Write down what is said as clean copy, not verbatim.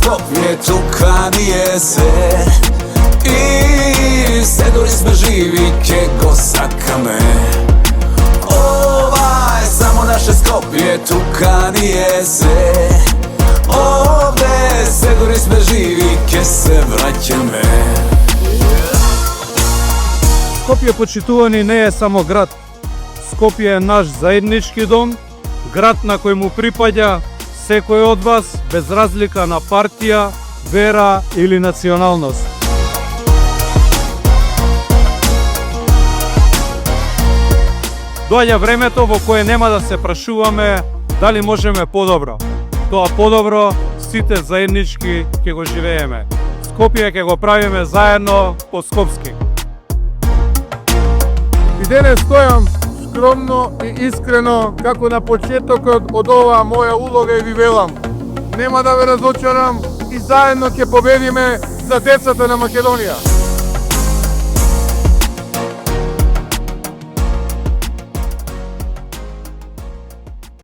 Скопје, тука ни е се. И се дори сме живи, ке го сакаме. Ова е само наше Скопје, тука ни е се. Овде се дори сме живи, ке се враќаме. Скопје, почитувани, не е само град. Скопје е наш заеднички дом, град на кој му припаѓа секој од вас, без разлика на партија, вера или националност. Доаѓа времето во кое нема да се прашуваме дали можеме подобро. Тоа подобро сите заеднички ќе го живееме. Скопје ќе го правиме заедно по скопски. И денес стојам скромно и искрено, како на почетокот од оваа моја улога и ви велам. Нема да ве разочарам и заедно ќе победиме за децата на Македонија.